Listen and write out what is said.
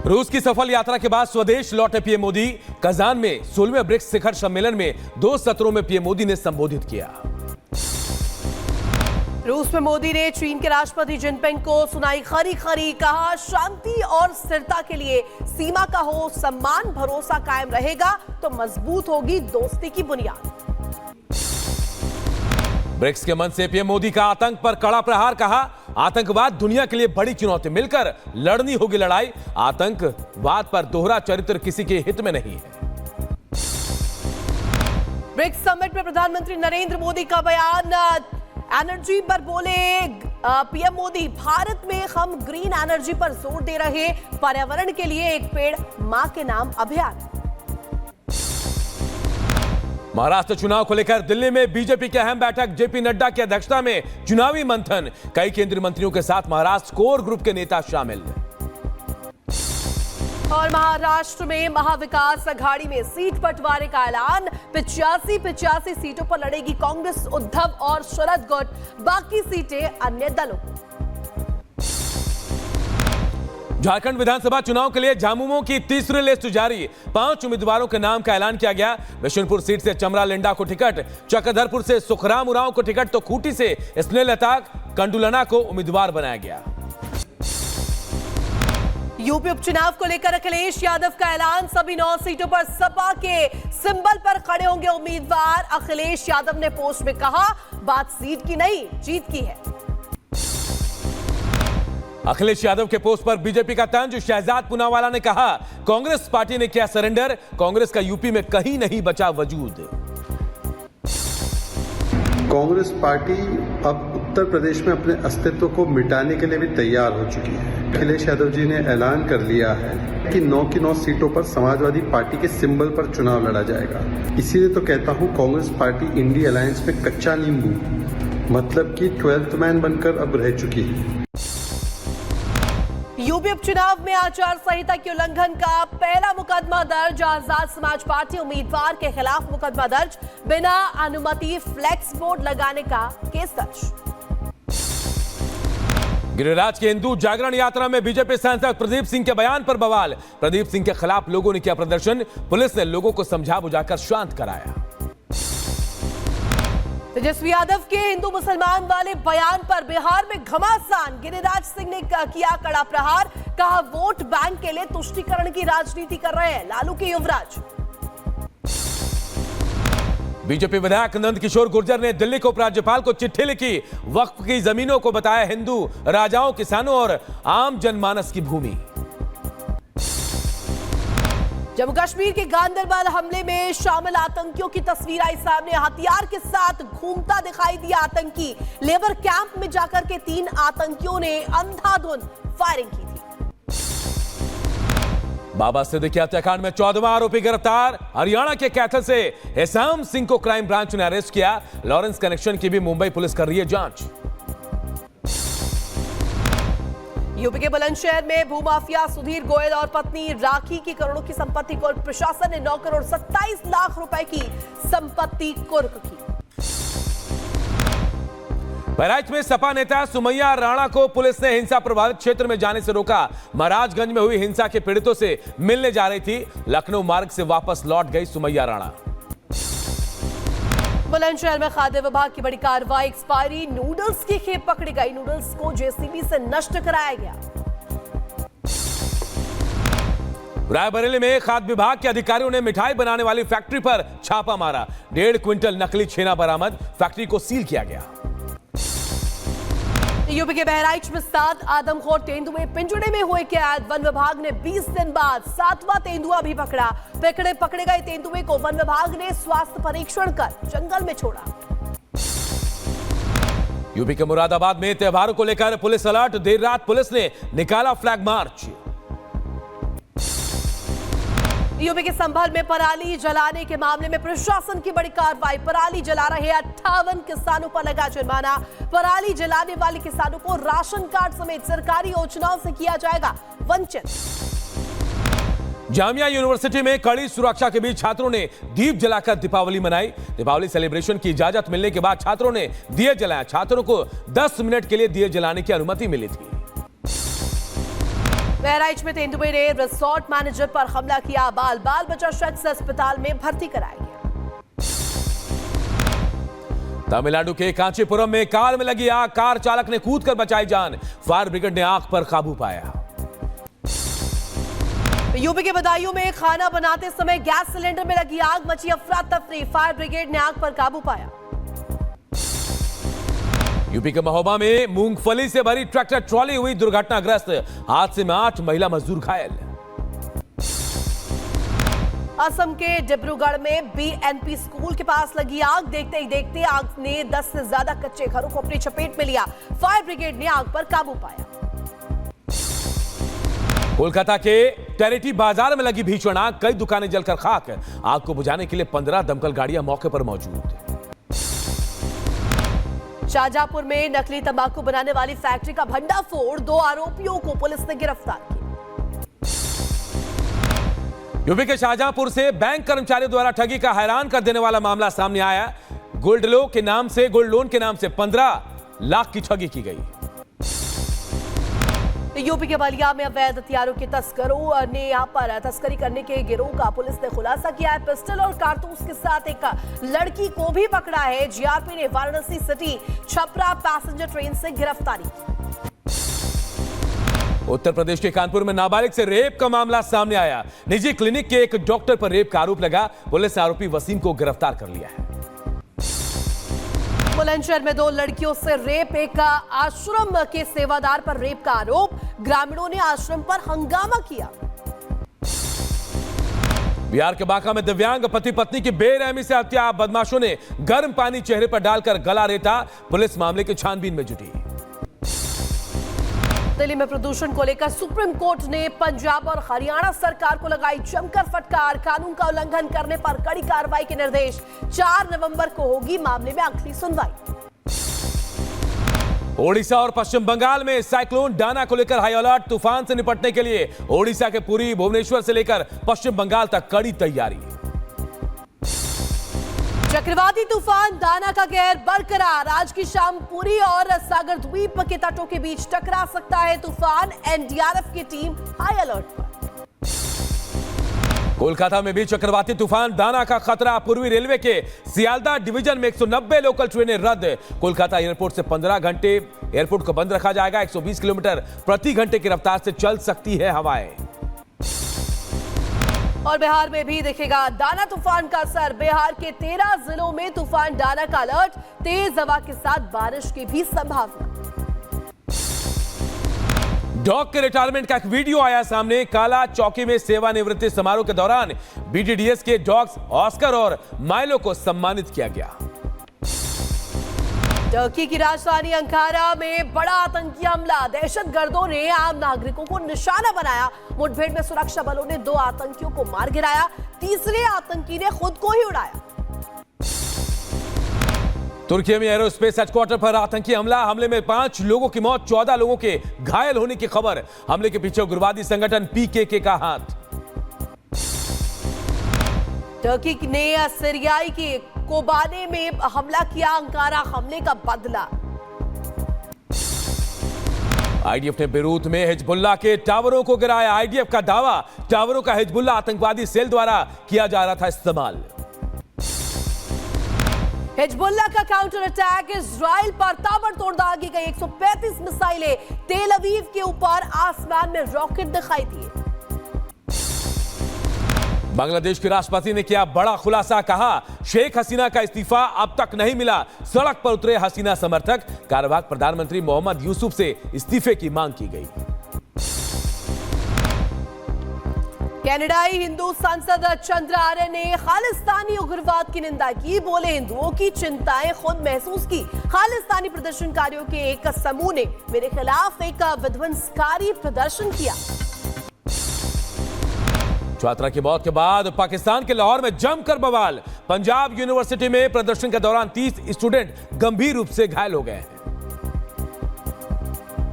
रूस की सफल यात्रा के बाद स्वदेश लौटे पीएम मोदी। कजान में 16वें ब्रिक्स शिखर सम्मेलन में 2 सत्रों में पीएम मोदी ने संबोधित किया। रूस में मोदी ने चीन के राष्ट्रपति जिनपिंग को सुनाई खरी खरी, कहा शांति और स्थिरता के लिए सीमा का हो सम्मान, भरोसा कायम रहेगा तो मजबूत होगी दोस्ती की बुनियाद। ब्रिक्स के मंच से पीएम मोदी का आतंक पर कड़ा प्रहार, कहा आतंकवाद दुनिया के लिए बड़ी चुनौती, मिलकर लड़नी होगी लड़ाई। आतंकवाद पर दोहरा चरित्र किसी के हित में नहीं है। ब्रिक्स समिट में प्रधानमंत्री नरेंद्र मोदी का बयान, एनर्जी पर बोले पीएम मोदी, भारत में हम ग्रीन एनर्जी पर जोर दे रहे, पर्यावरण के लिए एक पेड़ मां के नाम अभियान। महाराष्ट्र चुनाव को लेकर दिल्ली में बीजेपी की अहम बैठक, जेपी नड्डा की अध्यक्षता में चुनावी मंथन, कई केंद्रीय मंत्रियों के साथ महाराष्ट्र कोर ग्रुप के नेता शामिल। और महाराष्ट्र में महाविकास अघाड़ी में सीट बंटवारे का ऐलान, 85 सीटों पर लड़ेगी कांग्रेस, उद्धव और शरद गुट, बाकी सीटें अन्य दलों। झारखंड विधानसभा चुनाव के लिए झामुमो की तीसरी लिस्ट जारी, 5 उम्मीदवारों के नाम का ऐलान किया गया। बिशुनपुर सीट से चमरा लिंडा को टिकट, चक्रधरपुर से सुखराम उरांव को टिकट तो खूंटी से स्नेहलता कंडुलना को उम्मीदवार बनाया गया। यूपी उपचुनाव को लेकर अखिलेश यादव का ऐलान, सभी 9 सीटों पर सपा के सिंबल पर खड़े होंगे उम्मीदवार। अखिलेश यादव ने पोस्ट में कहा, बात सीट की नहीं जीत की है। अखिलेश यादव के पोस्ट पर बीजेपी का तंज, शहजाद पूनावाला ने कहा कांग्रेस पार्टी ने किया सरेंडर, कांग्रेस का यूपी में कहीं नहीं बचा वजूद। कांग्रेस पार्टी अब उत्तर प्रदेश में अपने अस्तित्व को मिटाने के लिए भी तैयार हो चुकी है। अखिलेश यादव जी ने ऐलान कर लिया है कि 9 की 9 सीटों पर समाजवादी पार्टी के सिंबल पर चुनाव लड़ा जाएगा। इसीलिए तो कहता हूं कांग्रेस पार्टी इंडी अलायंस में कच्चा नींबू, मतलब कि 12th मैन बनकर अब रह चुकी है। यूपी उपचुनाव में आचार संहिता के उल्लंघन का पहला मुकदमा दर्ज, आजाद समाज पार्टी उम्मीदवार के खिलाफ मुकदमा दर्ज, बिना अनुमति फ्लेक्स बोर्ड लगाने का केस दर्ज। गिरिराज की हिंदू जागरण यात्रा में बीजेपी सांसद प्रदीप सिंह के बयान पर बवाल, प्रदीप सिंह के खिलाफ लोगों ने किया प्रदर्शन, पुलिस ने लोगों को समझा बुझाकर शांत कराया। तेजस्वी यादव के हिंदू मुसलमान वाले बयान पर बिहार में घमासान, गिरिराज सिंह ने किया कड़ा प्रहार, कहा वोट बैंक के लिए तुष्टीकरण की राजनीति कर रहे हैं लालू के युवराज। बीजेपी विधायक नंद किशोर गुर्जर ने दिल्ली को उपराज्यपाल को चिट्ठी लिखी, वक्फ की जमीनों को बताया हिंदू राजाओं, किसानों और आम जनमानस की भूमि। जम्मू कश्मीर के गांदरबल हमले में शामिल आतंकियों की तस्वीर आई सामने, हथियार के साथ घूमता दिखाई दिया आतंकी, लेबर कैंप में जाकर के 3 आतंकियों ने अंधाधुंध फायरिंग की थी। बाबा सिद्दीकी हत्याकांड में 14वां आरोपी गिरफ्तार, हरियाणा के कैथल से हेसाम सिंह को क्राइम ब्रांच ने अरेस्ट किया। लॉरेंस कनेक्शन की भी मुंबई पुलिस कर रही है जांच। यूपी के बुलंदशहर में भूमाफिया सुधीर गोयल और पत्नी राखी की करोड़ों की संपत्ति को प्रशासन ने 9 करोड़ 27 लाख रुपए की संपत्ति कुर्क की। बहराइच में सपा नेता सुमैया राणा को पुलिस ने हिंसा प्रभावित क्षेत्र में जाने से रोका। महाराजगंज में हुई हिंसा के पीड़ितों से मिलने जा रही थी, लखनऊ मार्ग से वापस लौट गई सुमैया राणा। बुलंदशहर में खाद्य विभाग की बड़ी कार्रवाई, एक्सपायरी नूडल्स की खेप पकड़ी गई, नूडल्स को जेसीबी से नष्ट कराया गया। रायबरेली में खाद्य विभाग के अधिकारियों ने मिठाई बनाने वाली फैक्ट्री पर छापा मारा, 1.5 क्विंटल नकली छेना बरामद, फैक्ट्री को सील किया गया। यूपी के बहराइच में 7 आदमखोर तेंदुए पिंजड़े में हुए कैद, वन विभाग ने 20 दिन बाद 7वां तेंदुआ भी पकड़ा। पकड़े गए तेंदुए को वन विभाग ने स्वास्थ्य परीक्षण कर जंगल में छोड़ा। यूपी के मुरादाबाद में त्योहारों को लेकर पुलिस अलर्ट, देर रात पुलिस ने निकाला फ्लैग मार्च। यूपी के संभल में पराली जलाने के मामले में प्रशासन की बड़ी कार्रवाई, पराली जला रहे 58 किसानों पर लगा जुर्माना, पराली जलाने वाले किसानों को राशन कार्ड समेत सरकारी योजनाओं से किया जाएगा वंचित। जामिया यूनिवर्सिटी में कड़ी सुरक्षा के बीच छात्रों ने दीप जलाकर दीपावली मनाई। दीपावली सेलिब्रेशन की इजाजत मिलने के बाद छात्रों ने दिए जलाए, छात्रों को 10 मिनट के लिए दिए जलाने की अनुमति मिली थी। बहराइच में तेंदुए ने रिसोर्ट मैनेजर पर हमला किया। बाल बचा शख्स अस्पताल में भर्ती कराया गया। तमिलनाडु के कांचीपुरम में कार में लगी आग, कार चालक ने कूदकर बचाई जान, फायर ब्रिगेड ने आग पर काबू पाया। यूपी के बदायूं में खाना बनाते समय गैस सिलेंडर में लगी आग, मची अफरा तफरी, फायर ब्रिगेड ने आग पर काबू पाया। यूपी के महोबा में मूंगफली से भरी ट्रैक्टर ट्रॉली हुई दुर्घटनाग्रस्त, हादसे में 8 महिला मजदूर घायल। असम के डिब्रूगढ़ में बीएनपी स्कूल के पास लगी आग, देखते ही देखते आग ने 10 से ज्यादा कच्चे घरों को अपनी चपेट में लिया, फायर ब्रिगेड ने आग पर काबू पाया। कोलकाता के टेरिटी बाजार में लगी भीषण आग, कई दुकानें जलकर खाक, आग को बुझाने के लिए 15 दमकल गाड़ियां मौके पर मौजूद। शाहजहांपुर में नकली तंबाकू बनाने वाली फैक्ट्री का भंडाफोड़, 2 आरोपियों को पुलिस ने गिरफ्तार किया। यूपी के शाहजहांपुर से बैंक कर्मचारियों द्वारा ठगी का हैरान कर देने वाला मामला सामने आया। गोल्ड लोन के नाम से 15 लाख की ठगी की गई। यूपी के बलिया में अवैध हथियारों के तस्करों ने यहां पर तस्करी करने के गिरोह का पुलिस ने खुलासा किया है। पिस्टल और कारतूस के साथ एक लड़की को भी पकड़ा है। जीआरपी ने Varanasi city Chhapra passenger train से गिरफ्तारी की। उत्तर प्रदेश के कानपुर में नाबालिग से रेप का मामला सामने आया। निजी क्लिनिक के एक डॉक्टर पर रेप का आरोप लगा, पुलिस ने आरोपी वसीम को गिरफ्तार कर लिया है। बुलंदशहर में 2 लड़कियों से रेप, एक आश्रम के सेवादार पर रेप का आरोप, ग्रामीणों ने आश्रम पर हंगामा किया। बिहार के बांका में दिव्यांग पति पत्नी की बेरहमी से हत्या, बदमाशों ने गर्म पानी चेहरे पर डालकर गला रेता, पुलिस मामले की छानबीन में जुटी। दिल्ली में प्रदूषण को लेकर सुप्रीम कोर्ट ने पंजाब और हरियाणा सरकार को लगाई जमकर फटकार, कानून का उल्लंघन करने पर कड़ी कार्रवाई के निर्देश। 4 नवंबर को होगी मामले में अगली सुनवाई। ओडिशा और पश्चिम बंगाल में साइक्लोन डाना को लेकर हाई अलर्ट, तूफान से निपटने के लिए ओडिशा के पुरी, भुवनेश्वर से लेकर पश्चिम बंगाल तक कड़ी तैयारी। चक्रवाती तूफान दाना का कहर बरकरार, आज की शाम पुरी और सागर द्वीप के तटों के बीच टकरा सकता है तूफान, एनडीआरएफ की टीम हाई अलर्ट पर। कोलकाता में भी चक्रवाती तूफान दाना का खतरा, पूर्वी रेलवे के सियालदा डिवीजन में 190 लोकल ट्रेनें रद्द, कोलकाता एयरपोर्ट से 15 घंटे एयरपोर्ट को बंद रखा जाएगा। 120 किलोमीटर प्रति घंटे की रफ्तार से चल सकती है हवाएं। और बिहार में भी दिखेगा दाना तूफान का असर, बिहार के 13 जिलों में तूफान दाना का अलर्ट, तेज हवा के साथ बारिश की भी संभावना। डॉग के रिटायरमेंट का एक वीडियो आया सामने, काला चौकी में सेवानिवृत्ति समारोह के दौरान बीटीडीएस के डॉग्स ऑस्कर और माइलो को सम्मानित किया गया। टर्की की राजधानी अंकारा में बड़ा आतंकी हमला, दहशतगर्दों ने आम नागरिकों को निशाना बनाया, मुठभेड़ में सुरक्षा बलों ने 2 आतंकियों को मार गिराया, तीसरे आतंकी ने खुद को ही उड़ाया। तुर्की में एरोस्पेस हेडक्वार्टर पर आतंकी हमला, हमले में 5 लोगों की मौत, 14 लोगों के घायल होने की खबर, हमले के पीछे उग्रवादी संगठन पीकेके का हाथ। टर्की ने सीरियाई की कोबाने में हमला किया, अंकारा हमले का बदला। आईडीएफ ने बेरूत में हिजबुल्लाह के टावरों को गिराया, आईडीएफ का दावा, टावरों का हिजबुल्लाह आतंकवादी सेल द्वारा किया जा रहा था इस्तेमाल। हिजबुल्लाह का काउंटर अटैक, इजराइल पर ताबड़तोड़ दागी गई 135 मिसाइलें, तेल अवीव के ऊपर आसमान में रॉकेट दिखाई दिए। बांग्लादेश के राष्ट्रपति ने किया बड़ा खुलासा, कहा शेख हसीना का इस्तीफा अब तक नहीं मिला, सड़क पर उतरे हसीना समर्थक, कार्यवाहक प्रधानमंत्री मोहम्मद यूसुफ से इस्तीफे की मांग की गई। कनाडाई हिंदू सांसद चंद्र आर्य ने खालिस्तानी उग्रवाद की निंदा की, बोले हिंदुओं की चिंताएं खुद महसूस की, खालिस्तानी प्रदर्शनकारियों के एक समूह ने मेरे खिलाफ एक विध्वंसकारी प्रदर्शन किया। छात्रा की मौत के बाद पाकिस्तान के लाहौर में जमकर बवाल, पंजाब यूनिवर्सिटी में प्रदर्शन के दौरान 30 स्टूडेंट गंभीर रूप से घायल हो गए हैं।